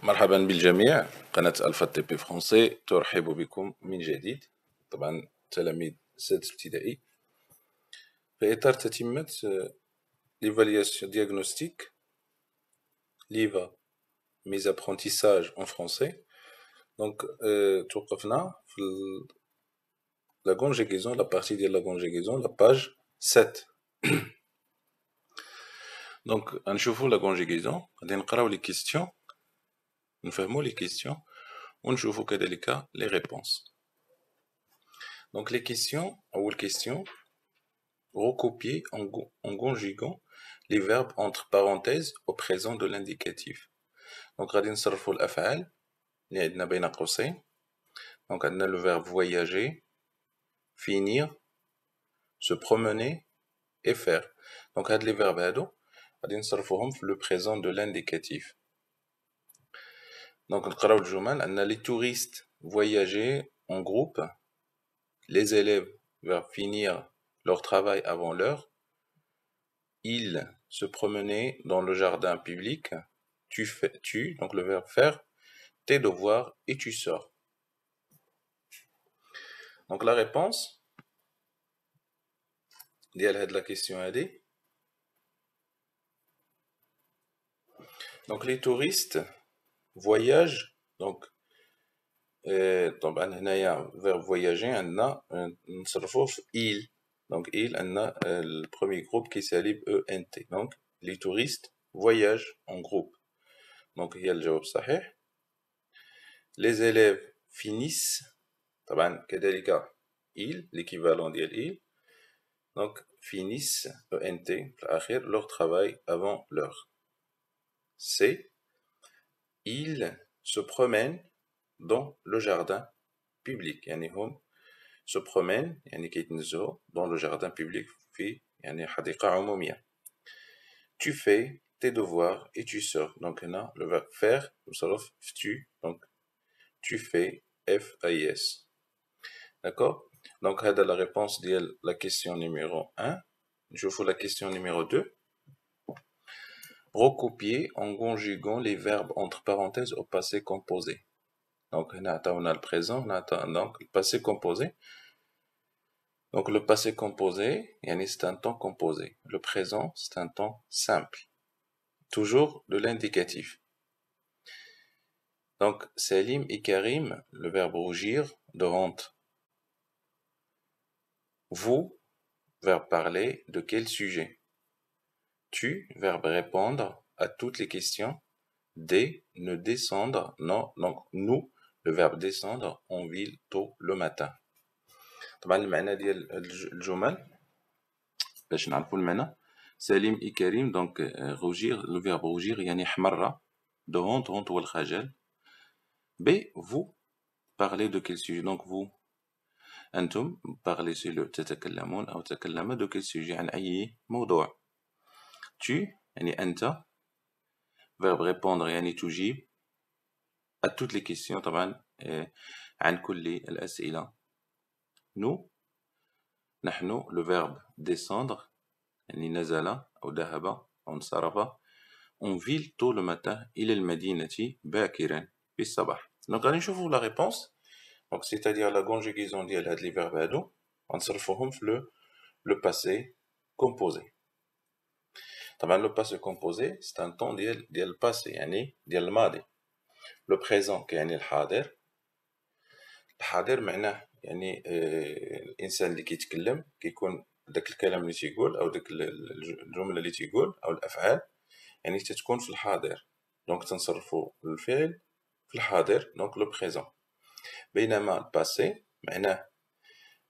مرحبا بالجميع. قناة ألفا تي بي فرونسي ترحب بكم من جديد. طبعا تلاميذ السادس ابتدائي في إطار تتمة ليفالياسيون دياغنوستيك ليفا ميز ابرونتيساج اون فرونسي. دونك توقفنا في لا كونجيغيزون، لا بارتي ديال لا كونجيغيزون، لا باج 7. دونك غنشوفو لا كونجيغيزون، غادي نقراو لي كيستيون، نفهمو لي كيستيون ونشوفو كذلك لي ريبونس. Donc les questions, ou les questions, recopier en conjuguant les verbes entre parenthèses au présent de l'indicatif. Donc غادي نصرفوا الأفعال اللي عندنا بين قوسين. Donc عندنا le verbe voyager, finir, se promener et faire. Donc هاد les verbes هادو غادي نصرفوهم في le présent de l'indicatif. Donc نقراو الجمل. عندنا les touristes voyager en groupe, les élèves verbe finir leur travail avant l'heure, ils se promenaient dans le jardin public, donc le verbe faire, tes devoirs et tu sors. Donc la réponse ديال la question هذه. Donc les touristes voyagent, donc طبعا هنايا verbe voyager عندنا نصرفوه في il. Donc il عندنا le premier groupe qui s'allie ENT. Donc les touristes voyagent en groupe. Donc هي الجواب صحيح. Les élèves finissent, طبعا كذلك il, l'équivalent ديال il. Donc finissent ENT في الأخير leur travail avant l'heure. C. Ils se promènent dans le jardin public. يعني هم se promènent يعني كيتنزهوا dans le jardin public في يعني حديقة عمومية. Tu fais tes devoirs et tu sors. Donc هنا le verbe faire يصرف في tu. Donc tu fais F-A-I-S. D'accord? Donc هذا la réponse de la question numéro 1. Je vous la question numéro 2. Recopier en conjuguant les verbes entre parenthèses au passé composé. Donc on a le présent, donc le passé composé. Donc le passé composé, c'est un temps composé. Le présent, c'est un temps simple. Toujours de l'indicatif. Donc Salim et Karim, le verbe rougir, de honte. Vous, verbe parler, de quel sujet? Tu, verbe répondre à toutes les questions. Des, ne descendre, non, donc nous, le verbe descendre, on ville tôt le matin. طبعا المعنى ديال الجمل باش نعرفوا المعنى. سليم اي كريم دونك روجير لو فيرب روجير يعني حمرة. de honte هو الخجل. B, vous parlez de quel sujet? Donc vous أنتم parlez تتكلمون أو تتكلم de quel sujet عن أي موضوع. Tu يعني أنت verbe répondre يعني تجيب à toutes les questions طبعا عن كل الأسئلة. Nous نحن le verbe descendre يعني نزل أو ذهب أو انصرف. On ville tôt le matin إلى المدينة باكرا في الصباح. Donc غادي نشوفوا la réponse. Donc c'est-à-dire la conjugaison ديال هاد لي فيرب هادو غنصرفوهم في le passé composé. طبعا le passé composé c'est un temps ديال الباسي يعني ديال الماضي. Le présent كيعني الحاضر. الحاضر معناه يعني الانسان اللي كيتكلم كيكون داك الكلام اللي تيقول او داك الجمله اللي تيقول او الافعال يعني تتكون في الحاضر. دونك تنصرفوا الفعل في الحاضر دونك لو بريزون. بينما الباسي معناه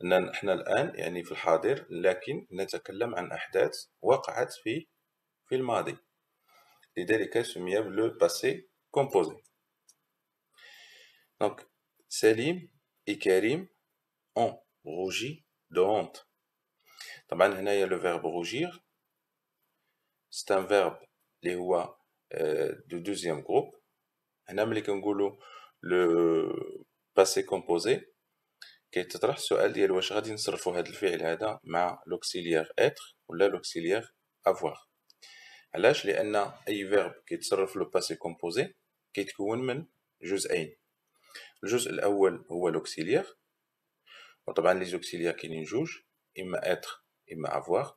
ان احنا الان يعني في الحاضر لكن نتكلم عن احداث وقعت في الماضي، لذلك سمي بلو باسي كومبوزي. دونك سليم et Karim ont rougi de honte. طبعا هنايا le verbe rougir c'est un verbe اللي هو du deuxième groupe. هنا ملي كنقولوا le passé composé كيتطرح السؤال ديال واش غادي نصرفوا هذا الفعل هذا مع l'auxiliaire être ولا l'auxiliaire avoir. علاش؟ لان اي verbe كيتصرف le passé composé كيتكون من جزئين. الجزء الأول هو لوكسيليير، وطبعا لي زوكسيليير كاينين جوج، إما إتر إما أفواغ.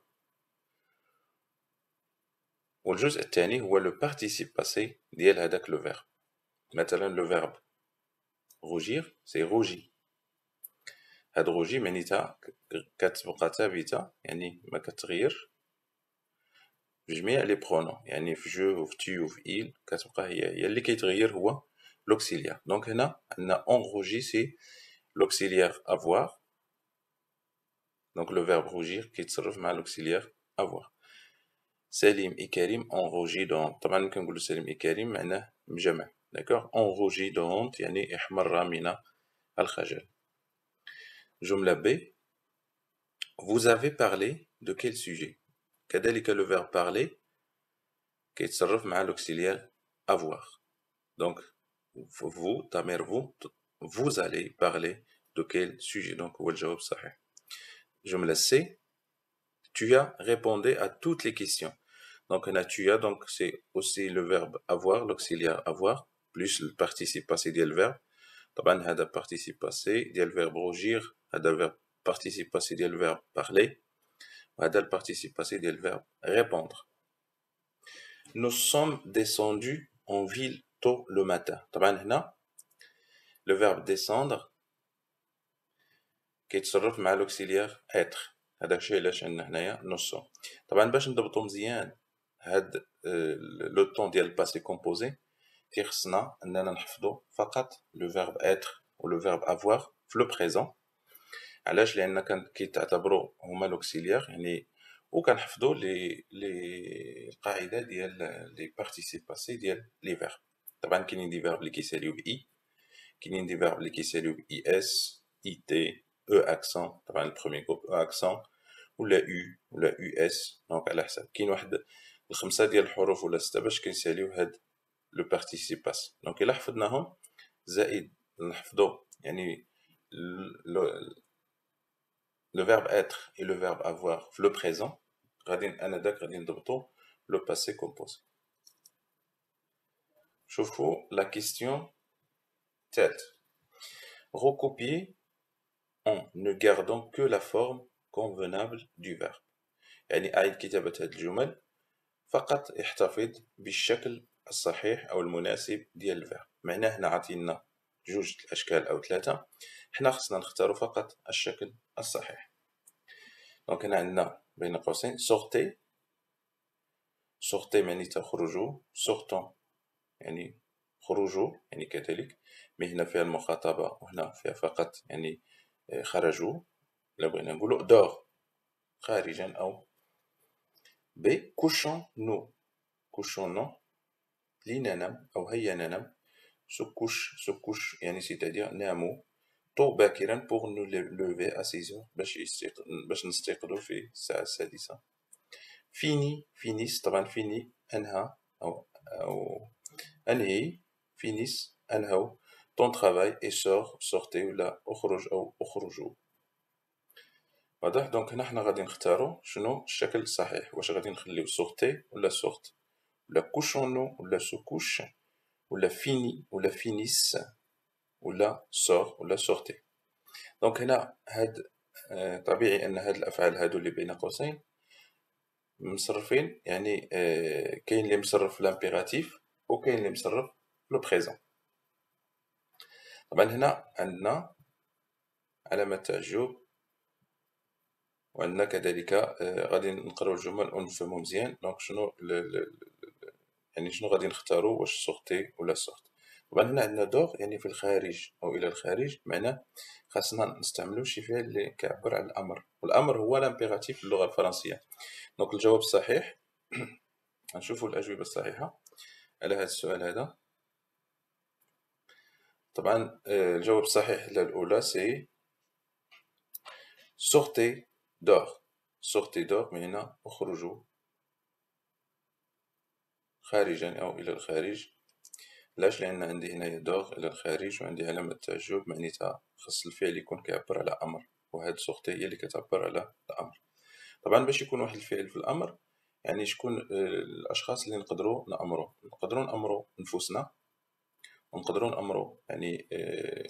والجزء الثاني هو لو بارتيسيب باسي ديال هذاك لو فيرب. مثلا لو فيرب روجير سي روجي، هاد روجي معنيتها كتبقى ثابتة، يعني ما كتغير في جميع لي برونون، يعني في جو وفي تي وفي إل كتبقى هي اللي كيتغير هو لوكسيليير. دونك هنا عندنا اون روجي سي لوكسيليير افواغ، دونك لو فيرب روجير كيتصرف مع لوكسيليير افواغ. سليم اي كريم اون روجي دونت، طبعا كنقولو سليم اي كريم معناه مجمع، داكوغ. اون روجي دونت يعني احمر من الخجل. جملة ب vous avez parlé de quel sujet. كذلك لو فيرب parler كيتصرف مع لوكسيليير avoir. Donc vous ta mère vous allez parler de quel sujet. donc هو الجواب الصحيح. جملة C tu as répondu à toutes les questions. donc هنا tu as, donc c'est aussi le verbe avoir, l'auxiliaire avoir plus le participe passé ديال الverbe. طبعا هذا participe passé ديال الverbe rougir، هذا verbe participe passé ديال الverbe parler، وهذا le participe passé ديال الverbe répondre. nous sommes descendus en ville tôt le matin. طبعا هنا le verbe descendre كيتصرف مع لوكسيليير être. هذاك الشيء علاش عندنا هنايا نصو. طبعا باش نضبطو مزيان هاد لو طون ديال الباسي كومبوزي كيخصنا اننا نحفظو فقط لو فيرب être و لو فيرب avoir في لو بريزون. علاش؟ لان كيتعتبروا هما لوكسيليير يعني، وكنحفظوا لي القاعده ديال لي بارتيسيب باسي ديال لي فيرب. طبعا كاينين دي فيرب اللي كيساليو باي، كاينين دي فيرب اللي كيساليو باي اس اي تي او اكسون، طبعا البروميير جروب او اكسون ولا او ولا او اس. دونك على حسب كاين واحد الخمسه ديال الحروف ولا سته باش كنساليو هاد لو بارتيسيب باسي. دونك الا حفظناهم زائد نحفظوا يعني le verbe être et le verbe avoir في le présent، غادي غادي نضبطوا le passé composé. شوفوا la question tête. recopier en ne gardant que la forme convenable du verbe. يعني أعيد كتابة هاد الجمل فقط احتفظ بالشكل الصحيح أو المناسب ديال الفيرب. معناه هنا عطينا جوج الأشكال أو ثلاثة، حنا خصنا نختارو فقط الشكل الصحيح. دونك هنا عندنا بين قوسين sortez، sortez معناتها خرجوا، sortons يعني خرجوا يعني كذلك، مي هنا فيها المخاطبة وهنا فيها فقط يعني خرجوا. إلا بغينا نقولو dehors خارجا أو ب couchons-nous، couchons-nous لننام أو هيا ننام، se couche يعني c'est-à-dire ناموا tôt باكرا pour nous lever à 6 heures باش نستيقظوا في الساعة السادسة. fini finissent، طبعا fini أنهى أو أنهي، finissent أنهوا ton travail et sortez ولا أخرج أو أخرجوا. واضح؟ دونك هنا حنا غادي نختارو شنو الشكل الصحيح، واش غادي نخليو sortez ولا sorte ولا couchons-nous ولا se couche ولا fini ولا finissent ولا sort ولا sortez. دونك هنا هاد طبيعي ان هاد الافعال هادو اللي بين قوسين مصرفين، يعني كاين اللي مصرف في لامبيراتيف وكاين اللي مصرف في لو بريزون. طبعا هنا عندنا علامة تعجب، وعندنا كذلك غادي نقراو الجمل ونفهمو مزيان. دونك شنو يعني شنو غادي نختارو، واش سورتي ولا سورت. طبعا هنا عندنا دور يعني في الخارج او الى الخارج، معناه خاصنا نستعملو شي فعل اللي كيعبر على الامر، والامر هو لامبيراتيف في اللغه الفرنسيه. دونك الجواب الصحيح نشوفوا الاجوبه الصحيحه على هذا السؤال هذا. طبعا الجواب الصحيح الاولى سي سورتي دور. سورتي دور من هنا اخرجوا خارجا او الى الخارج. علاش؟ لان عندي هنايا دور الى الخارج وعندي علامه تعجب، معناتها خص الفعل يكون كيعبر على امر، وهاد سورتي هي اللي كتعبر على الامر. طبعا باش يكون واحد الفعل في الامر، يعني شكون الاشخاص اللي نقدروا نامروا نفوسنا ونقدروا نأمروا يعني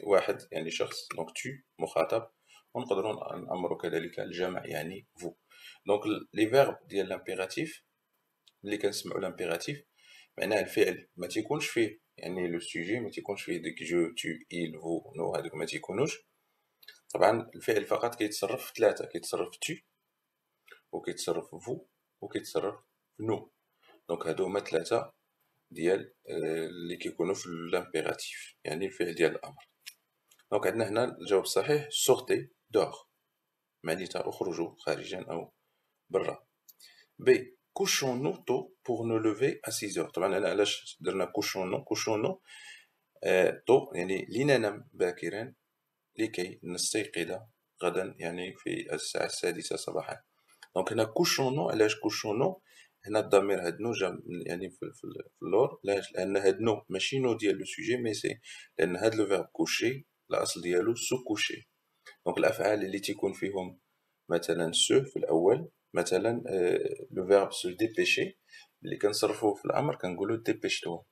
واحد يعني شخص دونك tu مخاطب ونقدروا نأمروا كذلك الجمع يعني vous. دونك لي فيرب ديال لامبيراتيف اللي كنسمعوا لامبيراتيف معناه الفعل ما تيكونش فيه يعني لو سوجي ما تيكونش فيه ديك جو تو il vous نو هذوك ما تيكونوش. طبعا الفعل فقط كيتصرف في ثلاثه، كيتصرف tu وكيتصرف vous وكيتصرف نو. دونك هادو هما ثلاثه ديال اللي كيكونوا في لامبيراتيف يعني الفعل ديال الامر. دونك عندنا هنا الجواب الصحيح sortez dehors معناتها اخرجوا خارجا او برا. بي couchons-nous tôt pour nous lever à 6 heures. طبعا انا علاش درنا couchons-nous tôt يعني لننام باكرا لكي نستيقظ غدا يعني في الساعة 6 صباحا. دونك هنا couchons-nous علاش couchons-nous هنا الضمير هاد نو جا يعني في اللور لان هاد نو ماشي نو ديال لو سوجي مي سي لان هاد لو فيرب كوشي الاصل ديالو سو كوشي. دونك الافعال اللي تيكون فيهم مثلا سو في الاول مثلا لو فيرب سو ديبيشي اللي كنصرفوه في الامر كنقولوا ديبيشتو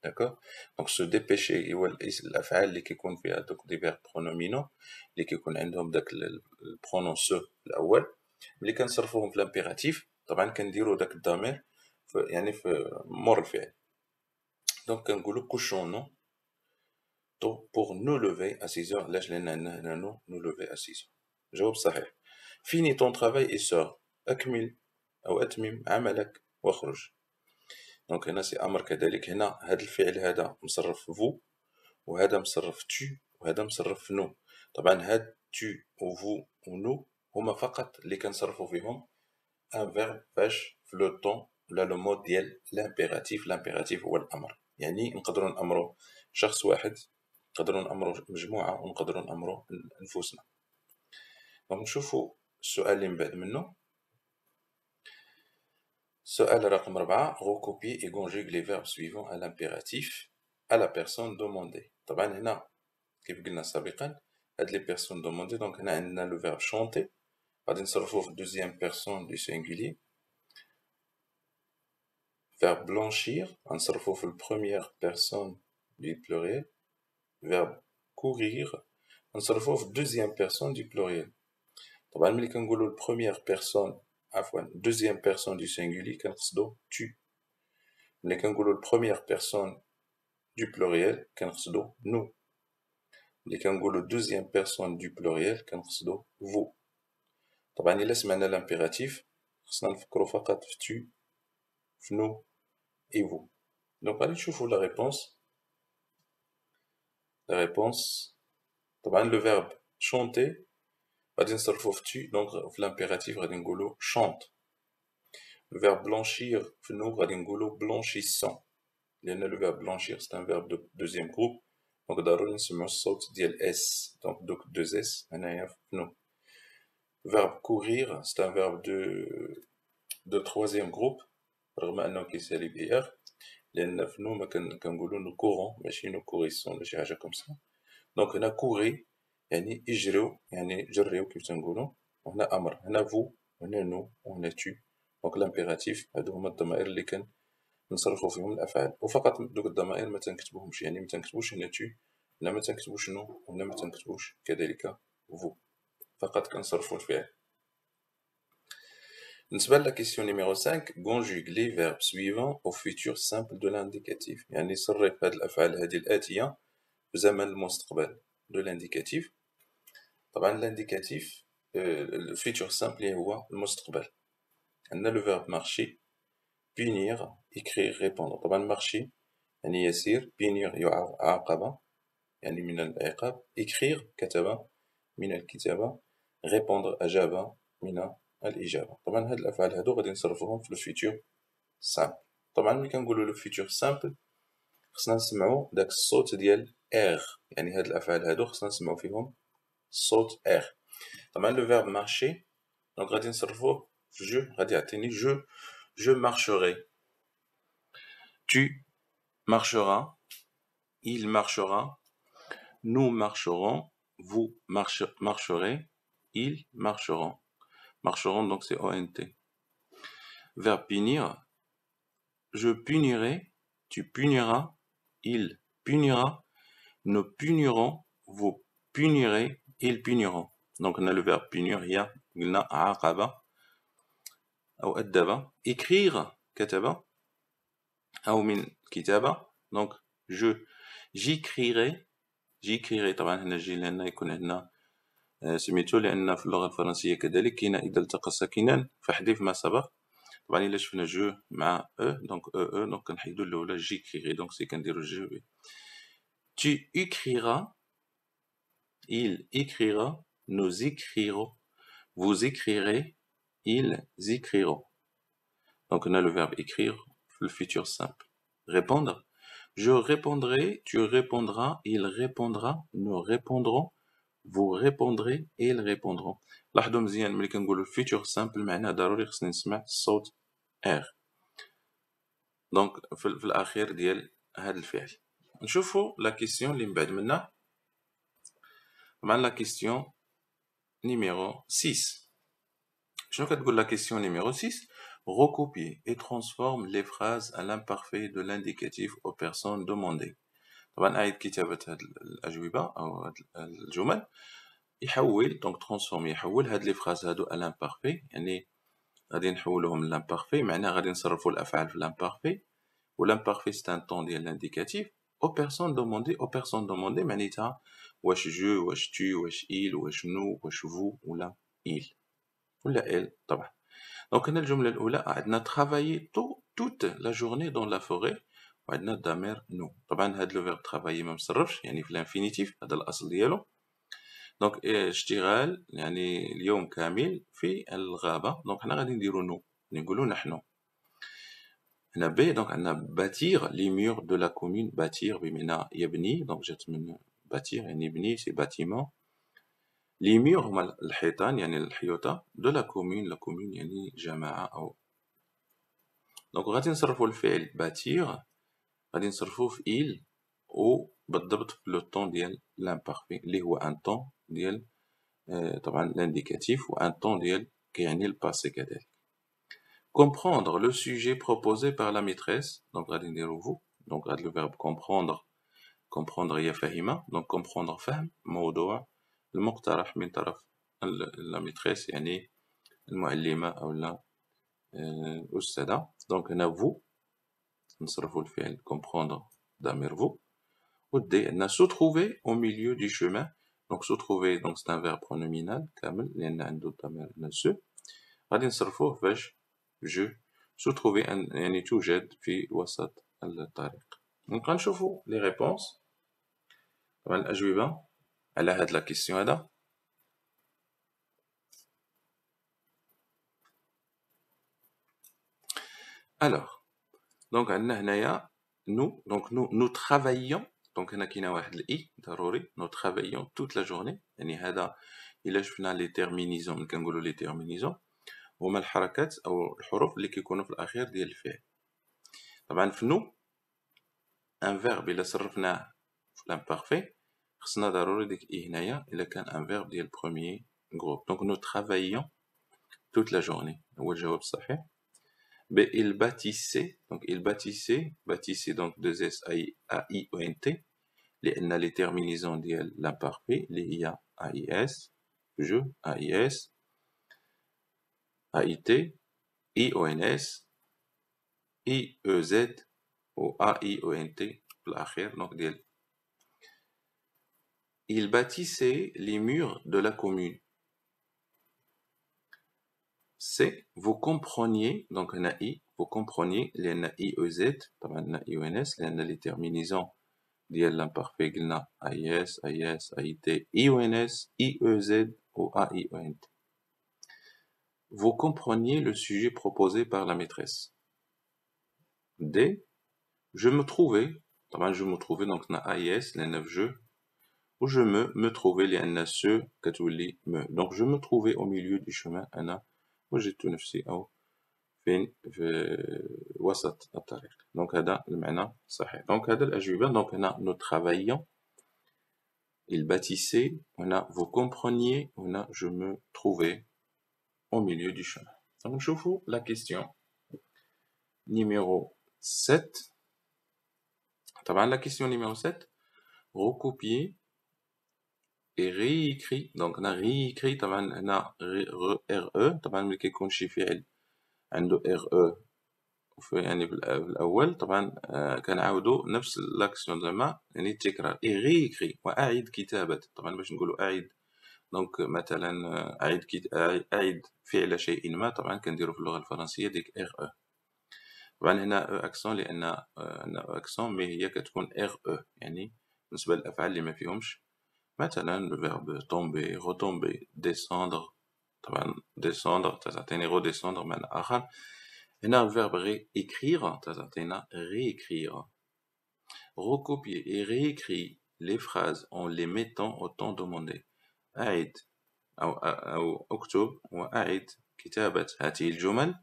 داكوغ. دونك سو ديبيشي هو الافعال اللي كيكون فيها دوك دي فيرب برونومينو اللي كيكون عندهم داك البرونون سو في الاول ملي كنصرفوهم في لامبيراتيف طبعا كنديروا داك الضمير يعني في مور الفعل. دونك كنقولوا couchons-nous tôt pour nous lever à 6 heures. علاش لان عندنا هنا nous lever à 6 heures. جواب صحيح. finis ton travail et sors. اكمل او اتمم عملك واخرج. دونك هنا سي امر كذلك. هنا هذا الفعل هذا مصرف vous وهذا مصرف tu وهذا مصرف nous. طبعا هاد tu و vous و nous هما فقط اللي كنصرفوا فيهم ان فيرب باش في لو طون ولا لو مود ديال لامبيراتيف. لامبيراتيف هو الامر يعني نقدروا نامروا شخص واحد نقدروا نامروا مجموعه ونقدروا نامروا انفسنا. دونك نشوفوا السؤال اللي من بعد منه. سؤال رقم 4 recopier et conjugue les verbes suivants à l'impératif à la personne demandée. طبعا هنا كيف قلنا سابقا هاد لي بيرسون دوموندي دونك هنا عندنا لو فيرب chanter غادي نصرفوه في deuxième personne du singulier. Verbe blanchir, نصرفوه في première personne du pluriel. Verbe courir, نصرفوه في deuxième personne du pluriel. طبعا ملي كنقولوا première personne عفوا deuxième personne du singulier كنقصدو tu. ملي كنقولوا première personne du pluriel كنقصدو nous. ملي كنقولوا deuxième personne du pluriel كنقصدو vous. طبعا إلا سمعنا l'impératif خصنا نفكرو فقط في tu في nous et vous. Donc allez نشوفوا la réponse. La réponse طبعا le verbe chanter غادي نصرفوه في tu donc في l'impératif غادي نقولوا chante. Le verbe blanchir في nous غادي نقولوا blanchissant لأن le verbe blanchir c'est un verbe de deuxième groupe donc ضروري نسمعوا الصوت ديال s donc دوك deux s هنايا في nous. Verbe courir c'est un verbe de troisième groupe رغم أنه كيسالي ب er لأن في nous ما كنقولوا nous courons ماشي nous courissons ولا شي حاجة كوم سا. دونك هنا كوري يعني اجريو يعني جريو كيف تنقولوا. وهنا امر هنا فو وهنا نو وهنا تو. دونك لامبيراتيف هادو هما الضمائر اللي كنصرفو فيهم الافعال وفقط دوك الضمائر ما تنكتبوهمش يعني ما تنكتبوش هنا تو هنا ما تنكتبوش نو وهنا ما تنكتبوش كذلك فو فقط كنصرفو الفعل. بالنسبة لا كيسيون نيميرو 5 conjugue les verbes suivants au futur simple de l'indicatif يعني صرف هاد الافعال هادي الاتية في زمن المستقبل de l'indicatif. طبعا l'indicatif le futur simple هو المستقبل. عندنا le verbe marcher punir écrire répondre. طبعا marcher يعني يسير punir يعاقب يعني من العقاب écrire كتب من الكتابة répondre أجاب من الإجابة. طبعا هاد الأفعال هادو غادي نصرفوهم في le futur simple. طبعا ملي كنقولو le futur simple خصنا نسمعو داك الصوت ديال R يعني هاد الأفعال هادو خصنا نسمعو فيهم صوت R. طبعا le verbe marcher donc غادي نصرفوه في جو غادي يعطيني je marcherai tu marcheras il marchera nous marcherons vous marcherez ils marcheront donc c'est ONT. Verbe punir je punirai tu puniras il punira, nous punirons, vous punirez, ils puniront. Donc on a le verbe punir, هي قلنا عاقب أو أدب. Écrire كتب أو من كتابة. Donc j'écrirai طبعا هنا جي لأن يكون عندنا سميتو لأن في اللغة الفرنسية كذلك كاين إذا التقى ساكنان فاحذف ما سبق. طبعا إلا شفنا جو مع دونك دونك كنحيدو الأولى j'écrirai donc سي كنديرو جو. Tu écriras, il écrira, nous écrirons, vous écrirez, ils écriront. Donc on a le verbe écrire, le futur simple. Répondre. Je répondrai, tu répondras, il répondra, nous répondrons, vous répondrez, ils répondront. لاحظوا مزيان ملي كنقولوا الفيتور سامبل معناه ضروري خصني نسمع الصوت ار. دونك في الاخير ديال هذا الفعل. نشوفوا لا كيسيون اللي من بعد منها. طبعا لا كيسيون نيميرو 6. شنو كتقول لا كيسيون نيميرو 6؟ Recopier et transforme les phrases à l'imparfait de l'indicatif aux personnes demandées. طبعا أعيد كتابة هاد الأجوبة أو هاد الجمل. يحول دونك ترانسفورم يحول هاد لي فراز هادو à l'imparfait، يعني غادي نحولوهم للامبارفي، معناه غادي نصرفوا الأفعال في الامبارفي، والامبارفي سي ان طون ديال الانديكاتيف. aux personnes demandées معناتها واش جو، واش tu، واش il، واش nous، واش vous، ولا il ولا elle طبعا. دونك هنا الجملة الأولى عندنا travailler toute la journée dans la forêt، وعندنا دامير نو. طبعا هاد لو فيرب travailler ما مصرفش يعني في الانفينيتيف، هذا الأصل ديالو. دونك اشتغال يعني اليوم كامل في الغابة، دونك حنا غادي نديرو نو، نقولو نحن. هنا بي دونك عندنا باتير لي مور دو لا كومون، باتير بمعنى يبني، دونك جات من باتير يعني يبني سي باتيمون. لي مور هما الحيطان يعني الحيوطة، دو لا كومون يعني جماعة أو. دونك غادي نصرفو الفعل باتير غادي نصرفوه في إل وبالضبط في لو طون ديال لامبارفي اللي هو ان طون ديال طبعا الانديكاتيف، وان طون ديال كيعني الباسي كذلك. comprendre le sujet proposé par la maîtresse، دونك غادي نديرو فو. دونك هاد لو فيرب comprendre هي فاهمة، دونك comprendre فهم موضوع المقترح من طرف لا ميتريس يعني المعلمة أو لا الأستاذة. دونك هنا فو نصرفو الفعل comprendre ضمير فو، والدي عندنا se trouver au milieu du chemin. دونك se trouver دونك c'est un verbe pronominal كامل لأن عندو الضمير هنا se، غادي نصرفوه باش جو se trouver يعني توجد في وسط الطريق. دونك غنشوفو لي ريبونس طبعا الأجوبة على هاد لا كيسيون هذا. Alors دونك عندنا هنايا nous donc nous travaillons، دونك هنا كاينه واحد الاي ضروري، nous travaillons toute la journée، يعني هذا الا شفنا لي تيرمينيزون ملي كنقولوا لي تيرمينيزون هما الحركات او الحروف اللي كيكونوا في الاخير ديال الفعل. طبعا في نو ان فيرب الا صرفناه في لامبارفي خصنا ضروري ديك اي هنايا الا كان ان فيرب ديال بروميير جروب. دونك nous travaillons toute la journée هو الجواب الصحيح. B, il bâtissait, donc il bâtissait donc 2S A-I-O-N-T, les terminaisons de l'imparfait, les IA A-I-S, je, A-I-S, A-I-T, I-O-N-S, I-E-Z, ou A-I-O-N-T, l'achir, donc il bâtissait les murs de la commune. C'est, vous compreniez, donc on a I, vous compreniez, les I-E-Z, on a I-O-N-S, les terminaisons de l'imparfait, on a A-I-S, A-I-S, A-I-T, I-O-N-S, I-E-Z ou A-I-O-N-T. Vous compreniez le sujet proposé par la maîtresse. D, je me trouvais, donc on a A-I-S, les 9 jeux, où je me trouvais, les 9 ceux, donc je me trouvais au milieu du chemin, وجدت نفسي أو فين في وسط الطريق. دونك هذا المعنى صحيح. دونك هذا الأجوبة. دونك هنا nous travaillions، il bâtissait، هنا vous compreniez، هنا je me trouvais au milieu du chemin. Donc نشوفوا la question numéro 7. طبعا la question numéro 7 recopier et réécrit donc أنا réécrit طبعا هنا RE طبعا ملي كيكون شي فعل عنده RE يعني في الأول طبعا كنعاودو نفس لاكسيون زعما يعني التكرار إي ريكري وأعد كتابة طبعا باش نقولو أعد دونك مثلا أعد فعل شيء ما طبعا كنديرو في اللغة الفرنسية ديك RE طبعا هنا أو أكسون لأن أو أكسون مي هي كتكون RE يعني بالنسبة للأفعال اللي ما فيهمش مثلا لو فيرب tomber retomber descendre طبعا descendre تعطيني redescendre معنى آخر هنا الفيرب écrire تعطينا réécrire recopier et réécrit les phrases en les mettant au temps demandé أعد أو أكتب وأعد كتابة هذه الجمل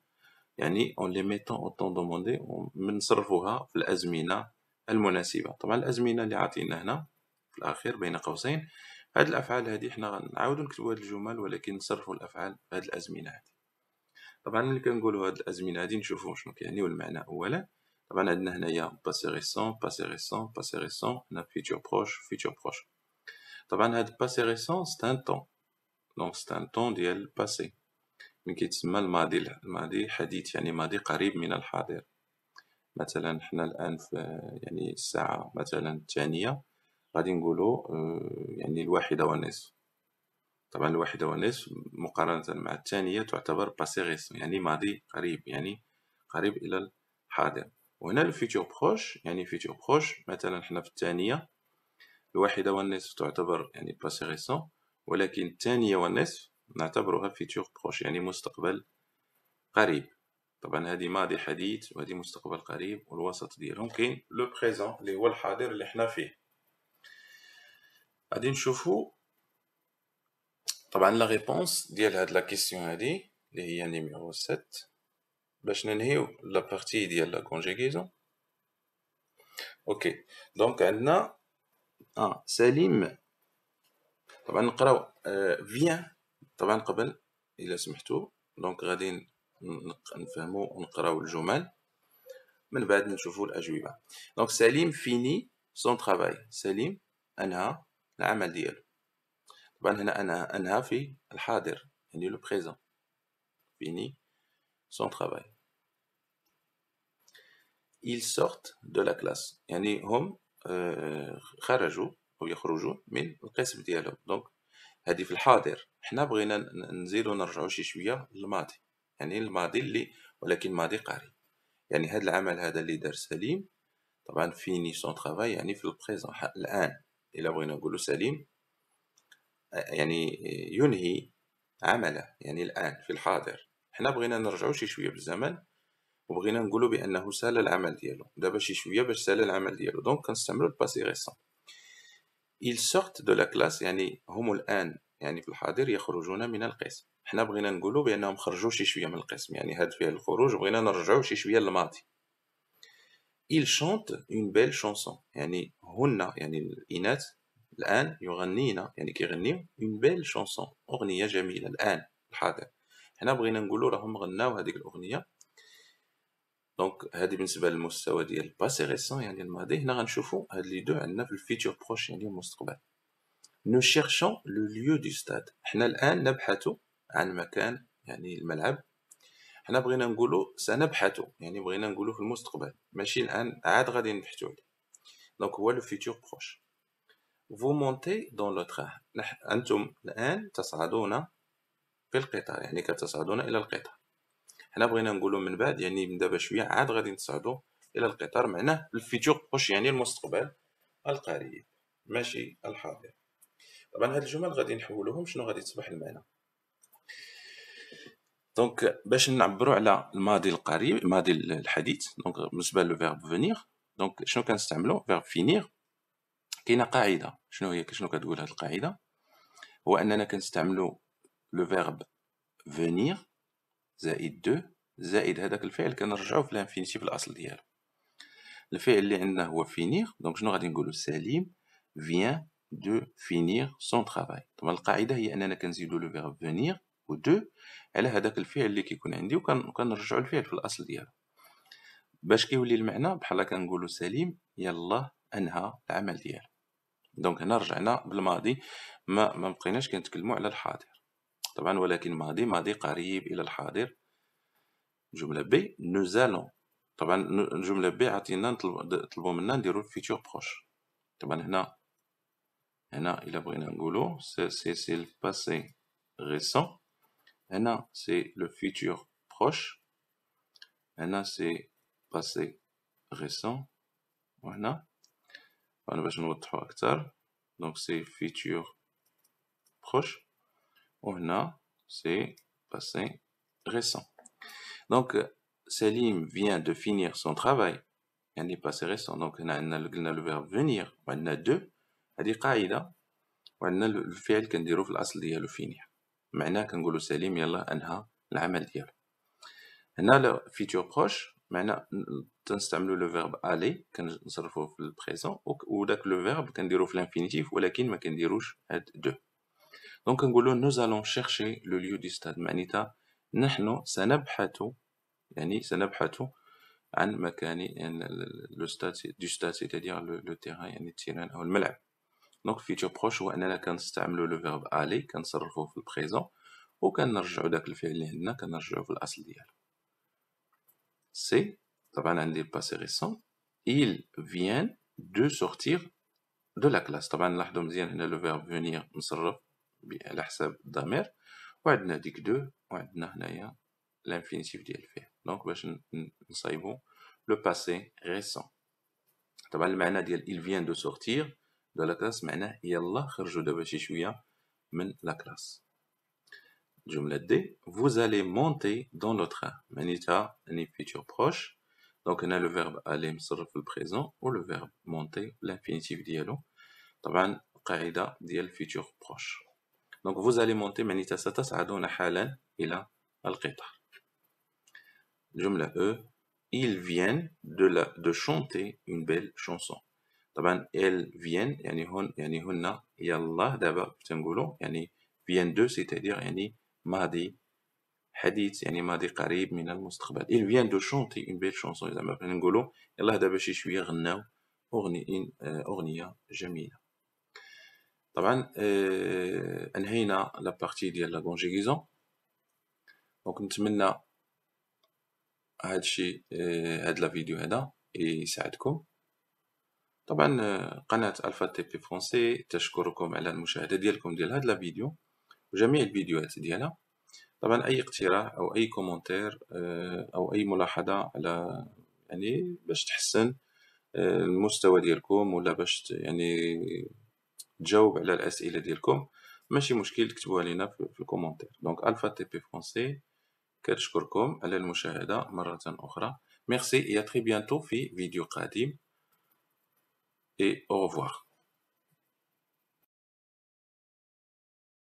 يعني en les mettant au temps demandé نصرفوها في الأزمنة المناسبة طبعا الأزمنة اللي عطينا هنا في الأخير بين قوسين هاد الأفعال هذه حنا غنعاودو نكتبو هاد الجمل ولكن نصرفو الأفعال في هاد الأزمنة هذه طبعا ملي كنقولو هاد الأزمنة هادي نشوفو شنو كيعني والمعنى أولا طبعا عندنا هنايا باسي ريسون باسي ريسون باسي ريسون هنا فيتور بروش فيتور بروش طبعا هاد باسي ريسون سي ان طون دونك سي ان طون ديال الباسي من كيتسمى الماضي حديث يعني ماضي قريب من الحاضر مثلا حنا الآن في يعني الساعة مثلا الثانية غادي نقولو يعني الواحدة والنصف طبعا الواحدة والنصف مقارنة مع الثانية تعتبر باسي ريسون يعني ماضي قريب يعني قريب إلى الحاضر وهنا الفيتور بروش يعني فيتور بروش مثلا حنا في الثانية الواحدة والنصف تعتبر يعني باسي ريسون ولكن الثانية والنصف نعتبرها فيتور بروش يعني مستقبل قريب طبعا هذه ماضي حديث وهذه مستقبل قريب والوسط ديالهم كاين لو بريزون اللي هو الحاضر اللي حنا فيه غادي نشوفو طبعا لا ريبونس ديال هاد لا كيسيون هادي اللي هي نيميرو 7 باش ننهيو لا بارتي ديال لا كونجيغيزون اوكي دونك عندنا سليم طبعا نقراو فيان طبعا قبل الا سمحتوا دونك غادي نفهموا ونقراو الجمل من بعد نشوفوا الاجوبه دونك سليم فيني سون ترافاي سليم انهى العمل ديالو طبعا هنا انا انهى في الحاضر يعني لو بريزون فيني سون ترافاي ils sortent de la classe يعني هم خرجوا أو يخرجوا من القسم ديالهم دونك هذه في الحاضر حنا بغينا نزيدو نرجعو شي شوية للماضي يعني الماضي اللي ولكن ماضي قريب يعني هذا العمل هذا اللي دار سليم طبعا فيني سون ترافاي يعني في البريزون الآن إلا بغينا نقولو سليم يعني ينهي عمله يعني الآن في الحاضر حنا بغينا نرجعو شي شوية بالزمن وبغينا نقولو بأنه سال العمل ديالو دابا شي شوية باش سال العمل ديالو دونك كنستعملو الباسي ريسون ils sortent de la classe يعني هم الآن يعني في الحاضر يخرجون من القسم حنا بغينا نقولو بأنهم خرجوا شي شوية من القسم يعني هاد فعل الخروج بغينا نرجعو شي شوية للماضي ils chantent une belle chanson يعني هن يعني الإناث الآن يغنين يعني كيغنيو une belle chanson أغنية جميلة الآن الحاضر حنا بغينا نقولو راهم غناو هذيك الأغنية دونك هذه بالنسبة للمستوى ديال الباسي ريسون يعني الماضي هنا غنشوفو هاد لي دو عندنا في الفيتور بروش يعني المستقبل nous cherchons le lieu du stade حنا الآن نبحث عن مكان يعني الملعب حنا بغينا نقولو سنبحث يعني بغينا نقولو في المستقبل ماشي الآن عاد غادي نبحثو عليه دونك هو لو فيتور بروش vous montez dans le train أنتم الآن تصعدون في القطار يعني كتصعدون إلى القطار حنا بغينا نقولو من بعد يعني من دابا شوية عاد غادي نتصعدو إلى القطار معناه الفيتور بروش يعني المستقبل القريب ماشي الحاضر طبعا هاد الجمل غادي نحولوهم شنو غادي تصبح المعنى دونك باش نعبروا على الماضي القريب الماضي الحديث دونك بالنسبه لو فيرب فينير دونك شنو كنستعملوا فيرب فينير كاينه قاعده شنو هي شنو كتقول هاد القاعده هو اننا كنستعملوا لو فيرب فينير زائد دو زائد هذاك الفعل كنرجعوه في الانفينيتيف الاصل ديالو الفعل اللي عندنا هو فينير دونك شنو غادي نقولوا سليم vient de finir son travail طبعا القاعده هي اننا كنزيدوا لو فيرب فينير و دو على هذاك الفعل اللي كيكون عندي وكنرجعوا الفعل في الاصل ديالو باش كيولي المعنى بحال كنقولوا سليم يلاه انهى العمل ديالو. دونك هنا رجعنا بالماضي، ما بقيناش كنتكلموا على الحاضر طبعا، ولكن ماضي قريب الى الحاضر. جملة ب nous allons، طبعا الجملة ب عطينا طلبوا منا نديرو الفيتور بروش. طبعا هنا إلا بغينا نقولو سي الباسي récent، هنا سي لو فيتور بروش، هنا سي باسي récent، وهنا باش نوضحو أكثر دونك سي فيتور بروش، وهنا c'est passé récent. Donc Salim vient de finir son travail، يعني passé récent. donc هنا عندنا قلنا le verbe venir وعندنا de، هذه قاعدة، وعندنا الفعل كنديرو في الأصل ديالو finir، معناه كنقولو سليم يلاه أنهى العمل ديالو. هنا le futur proche معناه تنستعملو le verbe aller كنصرفوه في البريزون، وداك le verbe كنديروه في l'infinitif ولكن ما كنديروش هاد de. Donc nous allons chercher le lieu du stade، معناتها نحن سنبحث، يعني سنبحث عن مكان يعني لو ستاد دو ستاد c'est-à-dire لو تيران، يعني التيران أو الملعب. دونك فيتور بروش هو أننا كنستعملو لو فيرب ألي كنصرفوه في البريزون، وكنرجعو داك الفعل اللي عندنا كنرجعوه في الأصل ديالو. سي طبعا عندي الباسي ريسون، ils viennent de sortir de la classe. طبعا لاحظوا مزيان هنا لو فيرب فينير مصرف على حساب الضمير، وعندنا ديك دو، وعندنا هنايا الانفينيتيف ديال الفعل. دونك باش نصايبو لو باسي ريسون. طبعا المعنى ديال il vient de sortir de la classe معناه يلا خرجوا دابا شي شويه من لا كلاس. الجمله دي vous allez monter dans le train، معناتها يعني futur proche. دونك هنا لو فيرب aller مصرف في البريزون، و لو فيرب monter الانفينيتيف ديالو. طبعا قاعده ديال futur proche. Donc vous allez monter معناتها ستصعدون حالا إلى القطار. الجملة E ils viennent de chanter une belle chanson. طبعا elles viennent يعني هن يلا دابا تنقولوا يعني viennent de c'est-à-dire يعني ماضي حديث، يعني ماضي قريب من المستقبل. ils viennent de chanter une belle chanson، زعما بغينا نقولوا يلاه دابا شي شويه غناو أغنية جميلة. طبعا انهينا لا بارتي ديال لا كونجيغيزون. دونك نتمنى هادشي هاد لا فيديو هذا يساعدكم. طبعا قناة الفا تي بي فرونسي تشكركم على المشاهدة ديالكم ديال هاد لا فيديو وجميع الفيديوهات ديالها. طبعا اي اقتراح او اي كومونتير او اي ملاحظة على يعني باش تحسن المستوى ديالكم، ولا باش يعني تجاوب على الأسئلة ديالكم، ماشي مشكل تكتبوها لينا في الكومونتير. دونك الفا تي بي فرونسي كتشكركم على المشاهدة مرة أخرى. ميرسي et à très bientôt في فيديو قادم et au revoir.